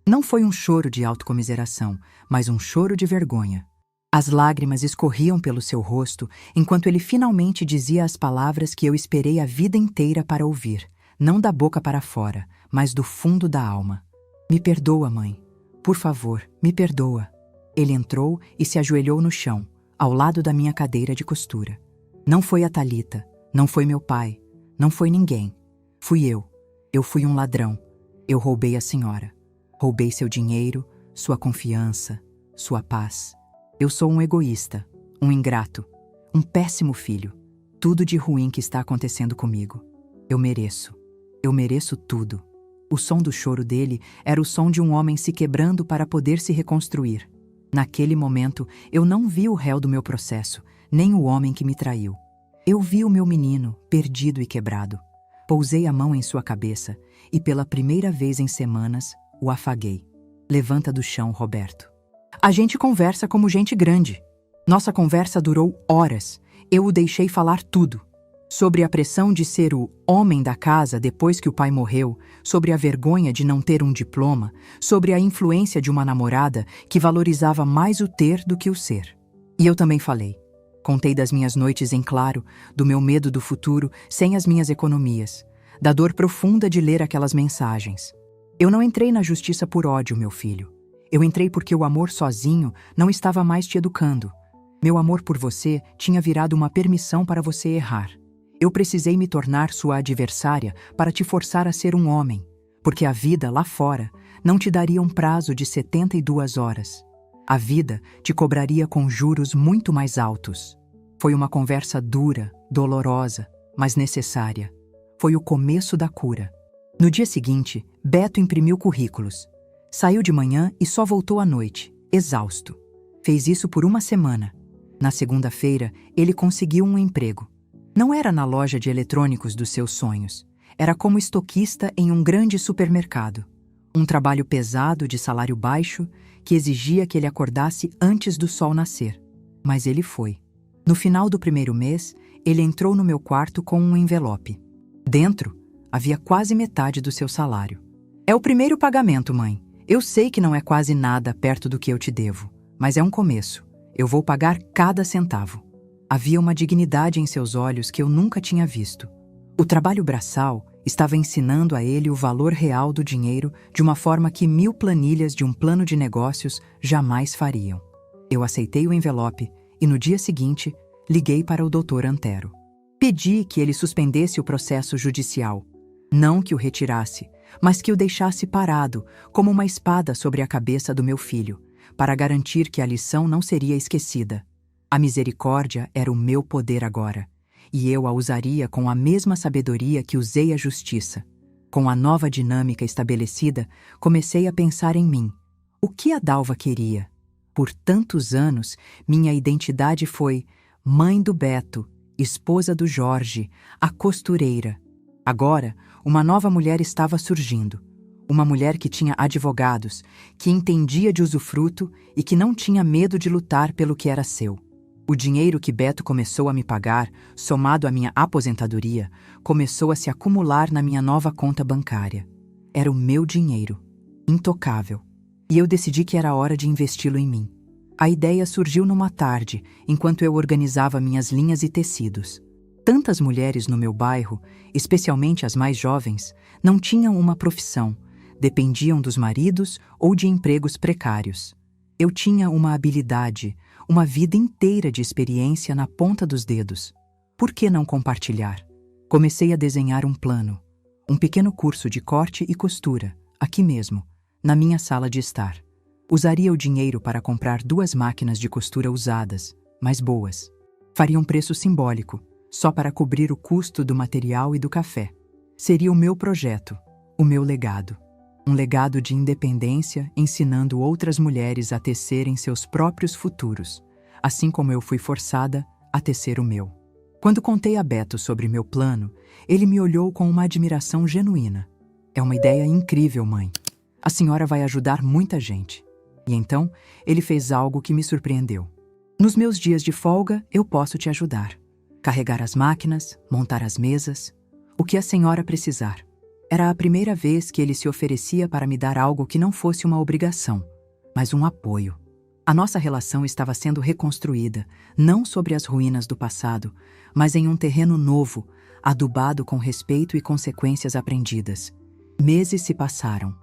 Não foi um choro de autocomiseração, mas um choro de vergonha. As lágrimas escorriam pelo seu rosto enquanto ele finalmente dizia as palavras que eu esperei a vida inteira para ouvir, não da boca para fora, mas do fundo da alma. Me perdoa, mãe. Por favor, me perdoa. Ele entrou e se ajoelhou no chão, ao lado da minha cadeira de costura. Não foi a Thalita, não foi meu pai, não foi ninguém. Fui eu. Eu fui um ladrão. Eu roubei a senhora. Roubei seu dinheiro, sua confiança, sua paz. Eu sou um egoísta, um ingrato, um péssimo filho. Tudo de ruim que está acontecendo comigo. Eu mereço tudo. O som do choro dele era o som de um homem se quebrando para poder se reconstruir. Naquele momento, eu não vi o réu do meu processo, nem o homem que me traiu. Eu vi o meu menino, perdido e quebrado. Pousei a mão em sua cabeça e, pela primeira vez em semanas, o afaguei. Levanta do chão, Roberto. A gente conversa como gente grande. Nossa conversa durou horas. Eu o deixei falar tudo. Sobre a pressão de ser o homem da casa depois que o pai morreu, sobre a vergonha de não ter um diploma, sobre a influência de uma namorada que valorizava mais o ter do que o ser. E eu também falei. Contei das minhas noites em claro, do meu medo do futuro sem as minhas economias, da dor profunda de ler aquelas mensagens. Eu não entrei na justiça por ódio, meu filho. Eu entrei porque o amor sozinho não estava mais te educando. Meu amor por você tinha virado uma permissão para você errar. Eu precisei me tornar sua adversária para te forçar a ser um homem, porque a vida lá fora não te daria um prazo de 72 horas. A vida te cobraria com juros muito mais altos. Foi uma conversa dura, dolorosa, mas necessária. Foi o começo da cura. No dia seguinte, Beto imprimiu currículos. Saiu de manhã e só voltou à noite, exausto. Fez isso por uma semana. Na segunda-feira, ele conseguiu um emprego. Não era na loja de eletrônicos dos seus sonhos. Era como estoquista em um grande supermercado. Um trabalho pesado de salário baixo que exigia que ele acordasse antes do sol nascer. Mas ele foi. No final do primeiro mês, ele entrou no meu quarto com um envelope. Dentro, havia quase metade do seu salário. É o primeiro pagamento, mãe. Eu sei que não é quase nada perto do que eu te devo, mas é um começo. Eu vou pagar cada centavo. Havia uma dignidade em seus olhos que eu nunca tinha visto. O trabalho braçal estava ensinando a ele o valor real do dinheiro de uma forma que 1000 planilhas de um plano de negócios jamais fariam. Eu aceitei o envelope e, no dia seguinte, liguei para o Dr. Antero. Pedi que ele suspendesse o processo judicial. Não que o retirasse, mas que o deixasse parado, como uma espada sobre a cabeça do meu filho, para garantir que a lição não seria esquecida. A misericórdia era o meu poder agora, e eu a usaria com a mesma sabedoria que usei a justiça. Com a nova dinâmica estabelecida, comecei a pensar em mim. O que a Dalva queria? Por tantos anos, minha identidade foi mãe do Beto, esposa do Jorge, a costureira. Agora, uma nova mulher estava surgindo. Uma mulher que tinha advogados, que entendia de usufruto e que não tinha medo de lutar pelo que era seu. O dinheiro que Beto começou a me pagar, somado à minha aposentadoria, começou a se acumular na minha nova conta bancária. Era o meu dinheiro, intocável, e eu decidi que era hora de investi-lo em mim. A ideia surgiu numa tarde, enquanto eu organizava minhas linhas e tecidos. Tantas mulheres no meu bairro, especialmente as mais jovens, não tinham uma profissão, dependiam dos maridos ou de empregos precários. Eu tinha uma habilidade, uma vida inteira de experiência na ponta dos dedos. Por que não compartilhar? Comecei a desenhar um plano, um pequeno curso de corte e costura, aqui mesmo, na minha sala de estar. Usaria o dinheiro para comprar 2 máquinas de costura usadas, mas boas. Faria um preço simbólico, só para cobrir o custo do material e do café. Seria o meu projeto, o meu legado. Um legado de independência, ensinando outras mulheres a tecerem seus próprios futuros, assim como eu fui forçada a tecer o meu. Quando contei a Beto sobre meu plano, ele me olhou com uma admiração genuína. É uma ideia incrível, mãe. A senhora vai ajudar muita gente. E então, ele fez algo que me surpreendeu. Nos meus dias de folga, eu posso te ajudar. Carregar as máquinas, montar as mesas, o que a senhora precisar. Era a primeira vez que ele se oferecia para me dar algo que não fosse uma obrigação, mas um apoio. A nossa relação estava sendo reconstruída, não sobre as ruínas do passado, mas em um terreno novo, adubado com respeito e consequências aprendidas. Meses se passaram.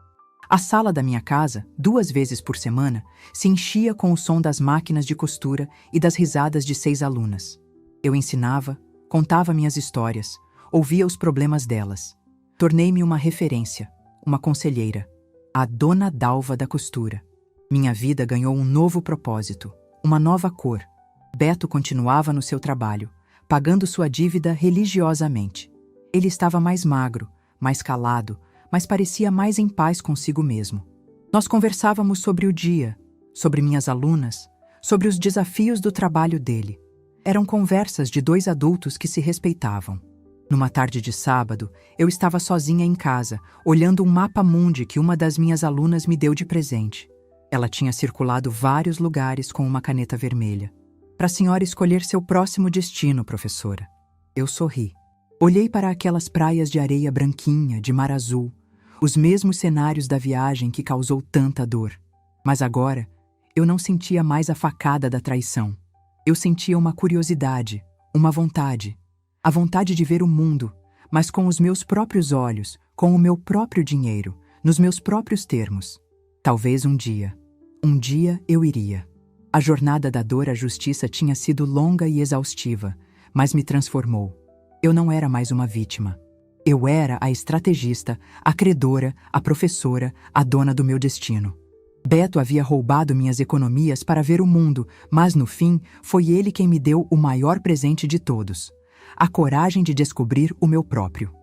A sala da minha casa, 2 vezes por semana, se enchia com o som das máquinas de costura e das risadas de 6 alunas. Eu ensinava, contava minhas histórias, ouvia os problemas delas. Tornei-me uma referência, uma conselheira, a Dona Dalva da Costura. Minha vida ganhou um novo propósito, uma nova cor. Beto continuava no seu trabalho, pagando sua dívida religiosamente. Ele estava mais magro, mais calado, mas parecia mais em paz consigo mesmo. Nós conversávamos sobre o dia, sobre minhas alunas, sobre os desafios do trabalho dele. Eram conversas de 2 adultos que se respeitavam. Numa tarde de sábado, eu estava sozinha em casa, olhando um mapa mundi que uma das minhas alunas me deu de presente. Ela tinha circulado vários lugares com uma caneta vermelha. Para a senhora escolher seu próximo destino, professora. Eu sorri. Olhei para aquelas praias de areia branquinha, de mar azul, os mesmos cenários da viagem que causou tanta dor. Mas agora, eu não sentia mais a facada da traição. Eu sentia uma curiosidade, uma vontade. A vontade de ver o mundo, mas com os meus próprios olhos, com o meu próprio dinheiro, nos meus próprios termos. Talvez um dia eu iria. A jornada da dor à justiça tinha sido longa e exaustiva, mas me transformou. Eu não era mais uma vítima. Eu era a estrategista, a credora, a professora, a dona do meu destino. Beto havia roubado minhas economias para ver o mundo, mas no fim foi ele quem me deu o maior presente de todos. A coragem de descobrir o meu próprio.